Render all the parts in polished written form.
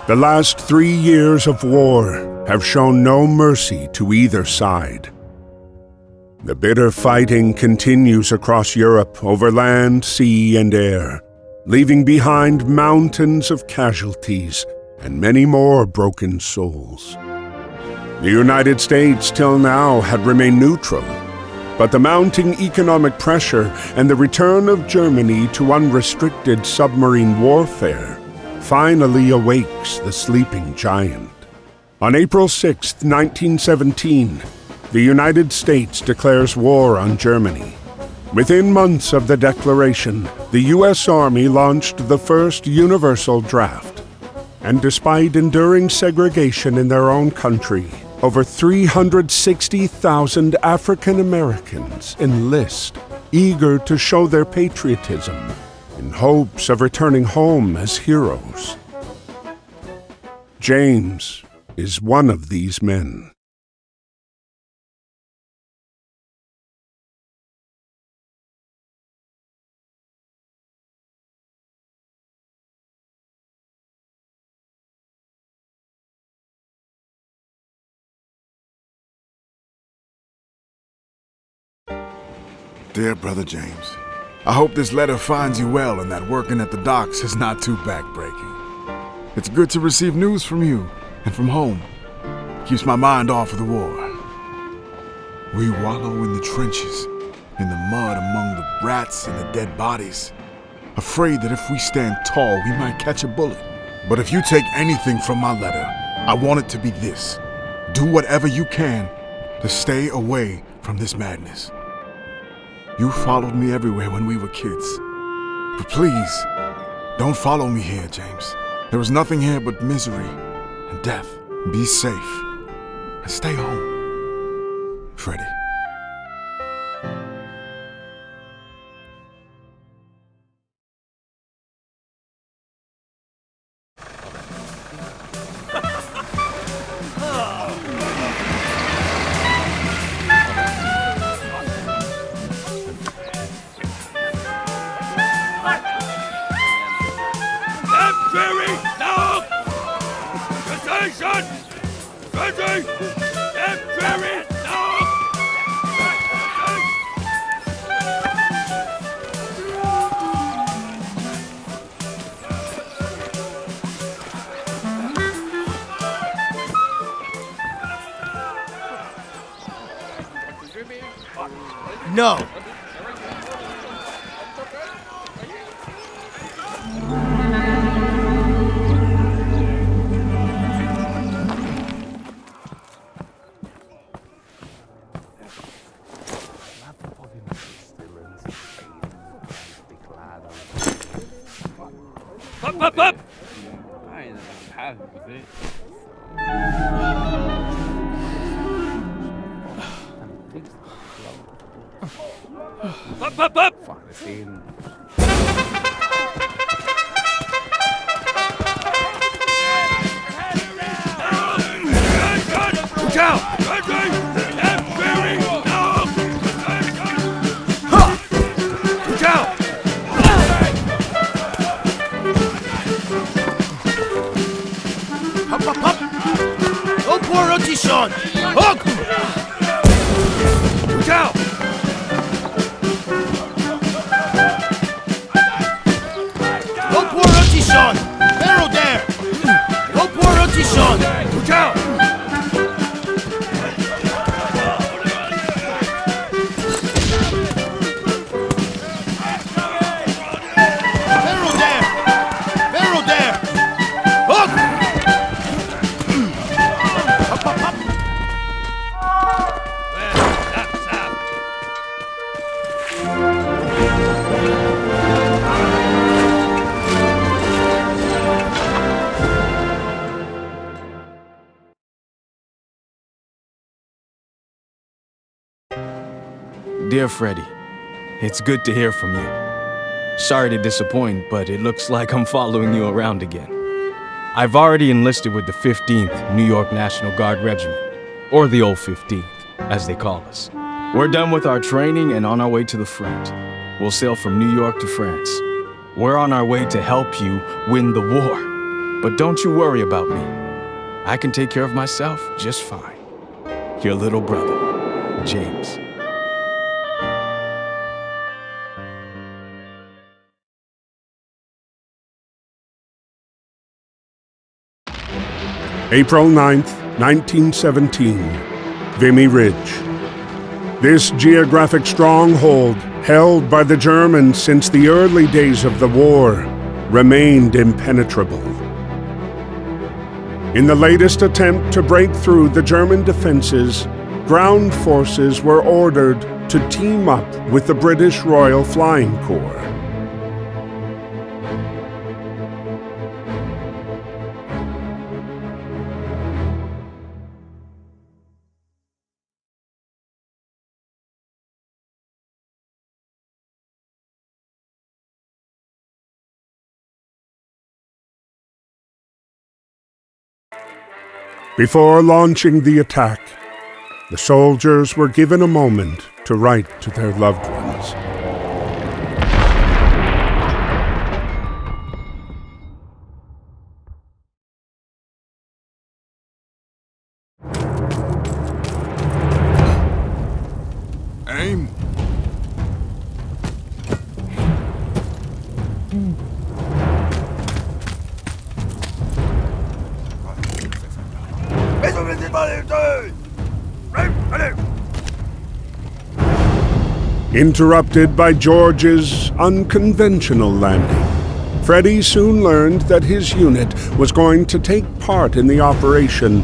The last 3 years of war have shown no mercy to either side. The bitter fighting continues across Europe over land, sea, and air, leaving behind mountains of casualties and many more broken souls. The United States till now had remained neutral, but the mounting economic pressure and the return of Germany to unrestricted submarine warfare finally awakes the sleeping giant. On April 6, 1917, the United States declares war on Germany. Within months of the declaration, the U.S. Army launched the first universal draft. And despite enduring segregation in their own country, over 360,000 African Americans enlist, eager to show their patriotism, in hopes of returning home as heroes. James is one of these men. Dear Brother James, I hope this letter finds you well and that working at the docks is not too backbreaking. It's good to receive news from you and from home. Keeps my mind off of the war. We wallow in the trenches, in the mud among the rats and the dead bodies, afraid that if we stand tall, we might catch a bullet. But if you take anything from my letter, I want it to be this. Do whatever you can to stay away from this madness. You followed me everywhere when we were kids. But please, don't follow me here, James. There is nothing here but misery and death. Be safe and stay home. Freddie. No. Up! Up! Look out! Look out! Hop, hop, hop! Go pour rotation! Hook! Look out! Go pour rotation! Barrel there! Go pour rotation! Look out! Barrel there! Barrel there! Hook! Hop, hop, hop! Dear Freddie, it's good to hear from you. Sorry to disappoint, but it looks like I'm following you around again. I've already enlisted with the 15th New York National Guard Regiment, or the old 15th, as they call us. We're done with our training and on our way to the front. We'll sail from New York to France. We're on our way to help you win the war. But don't you worry about me. I can take care of myself just fine. Your little brother, James. April 9th, 1917, Vimy Ridge. This geographic stronghold, held by the Germans since the early days of the war, remained impenetrable. In the latest attempt to break through the German defenses, ground forces were ordered to team up with the British Royal Flying Corps. Before launching the attack, the soldiers were given a moment to write to their loved ones. Aim. Interrupted by George's unconventional landing, Freddy soon learned that his unit was going to take part in the operation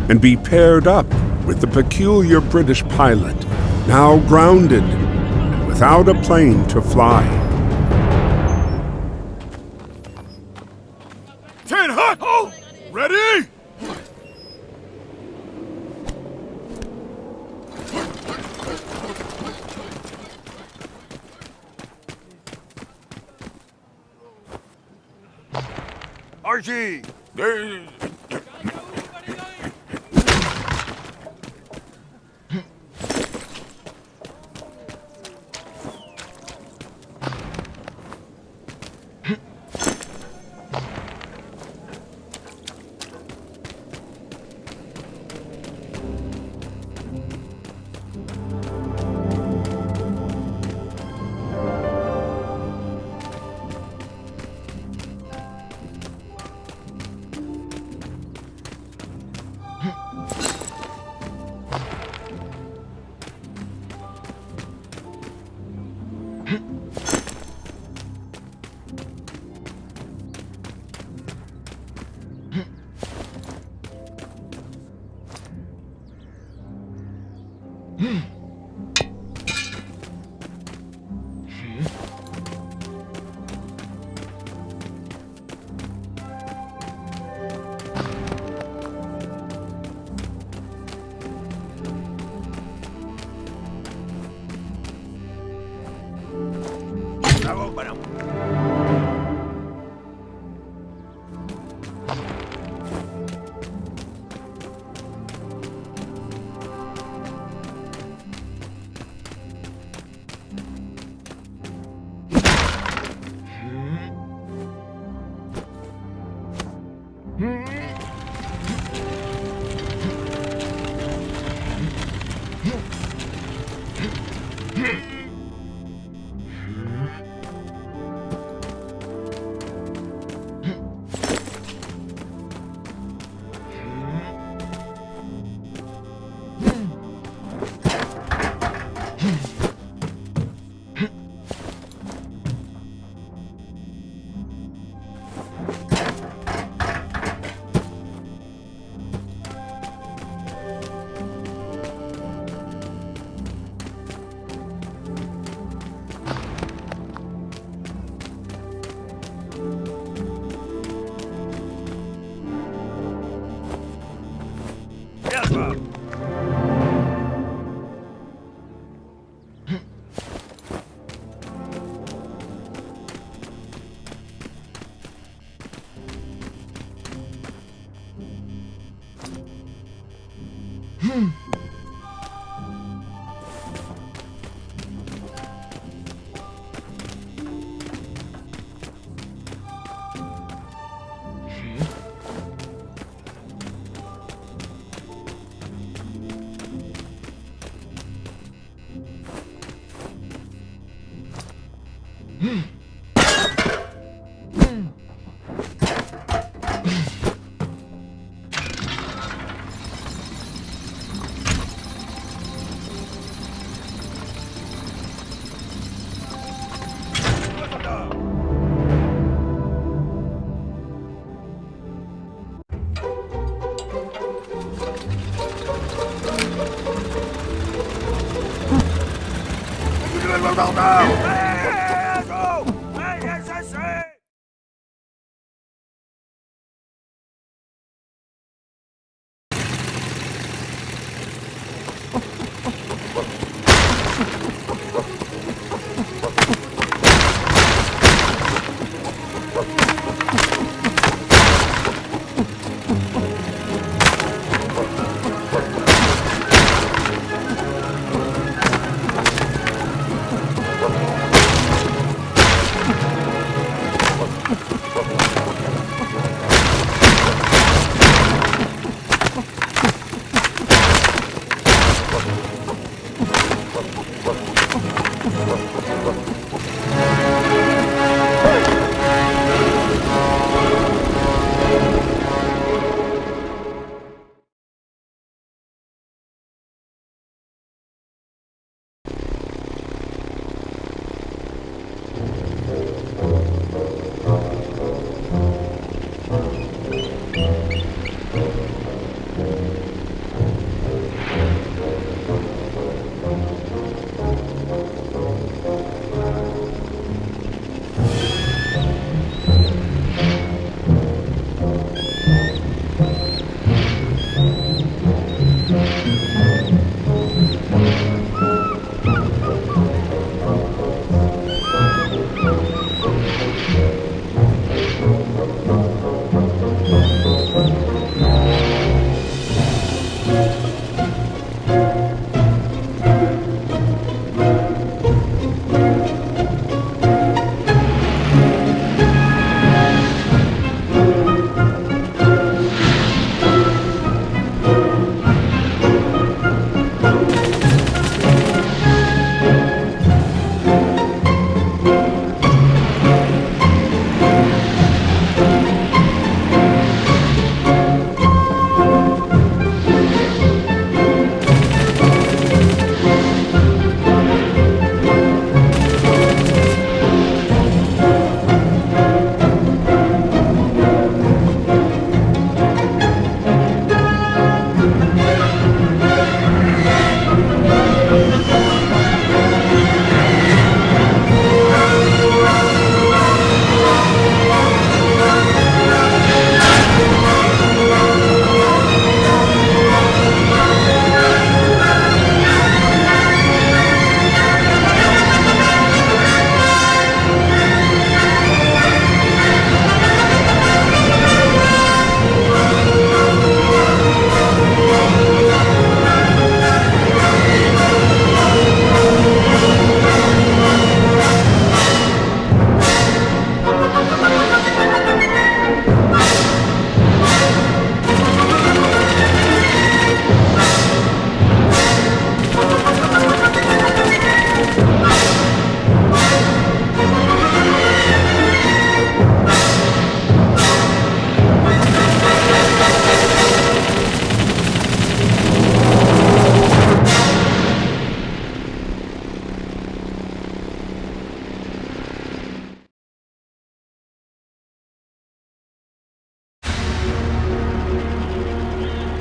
and be paired up with the peculiar British pilot, now grounded and without a plane to fly. 10 hut! Hold! Ready? Archie!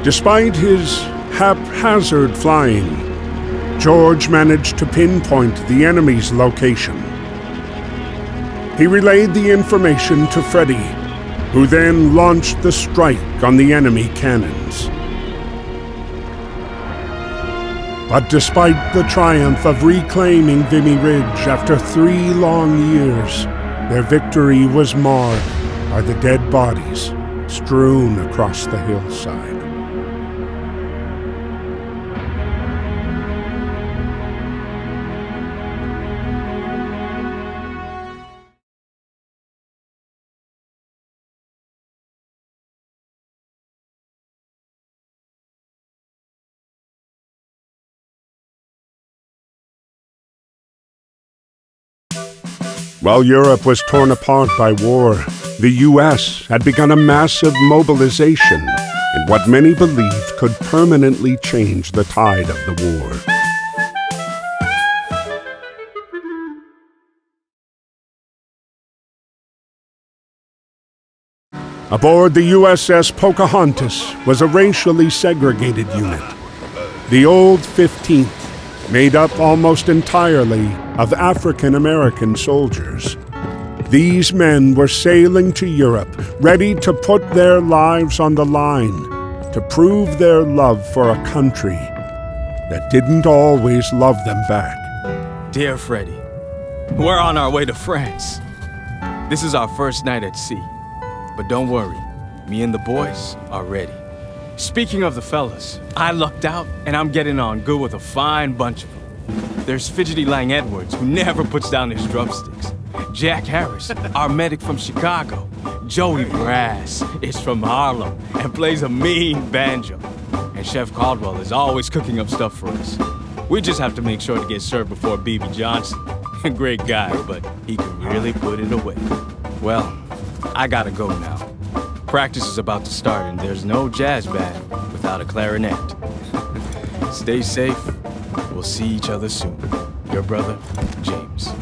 Despite his haphazard flying, George managed to pinpoint the enemy's location. He relayed the information to Freddy, who then launched the strike on the enemy cannons. But despite the triumph of reclaiming Vimy Ridge after 3 long years, their victory was marred by the dead bodies strewn across the hillside. While Europe was torn apart by war, the U.S. had begun a massive mobilization in what many believed could permanently change the tide of the war. Aboard the USS Pocahontas was a racially segregated unit. The Old 15th, made up almost entirely of African-American soldiers. These men were sailing to Europe, ready to put their lives on the line, to prove their love for a country that didn't always love them back. Dear Freddy, we're on our way to France. This is our first night at sea. But don't worry, me and the boys are ready. Speaking of the fellas, I lucked out and I'm getting on good with a fine bunch of them. There's Fidgety Lang Edwards, who never puts down his drumsticks. Jack Harris, our medic from Chicago. Joey Brass is from Harlem and plays a mean banjo. And Chef Caldwell is always cooking up stuff for us. We just have to make sure to get served before B.B. Johnson. Great guy, but he can really put it away. Well, I gotta go now. Practice is about to start and there's no jazz band without a clarinet. Stay safe. We'll see each other soon. Your brother, James.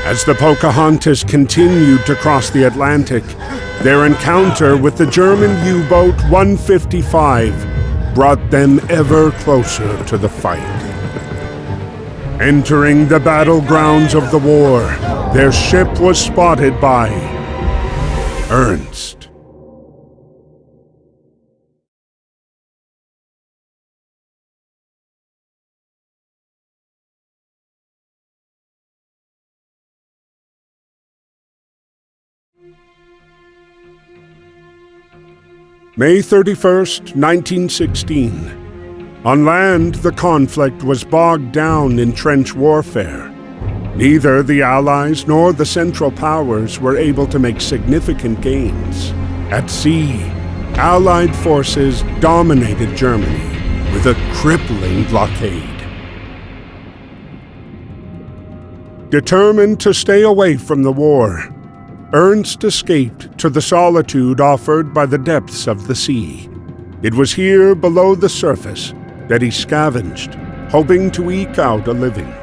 As the Pocahontas continued to cross the Atlantic, their encounter with the German U-boat 155 brought them ever closer to the fight. Entering the battlegrounds of the war, their ship was spotted by Ernst. May 31st, 1916. On land, the conflict was bogged down in trench warfare. Neither the Allies nor the Central Powers were able to make significant gains. At sea, Allied forces dominated Germany with a crippling blockade. Determined to stay away from the war, Ernst escaped to the solitude offered by the depths of the sea. It was here below the surface that he scavenged, hoping to eke out a living.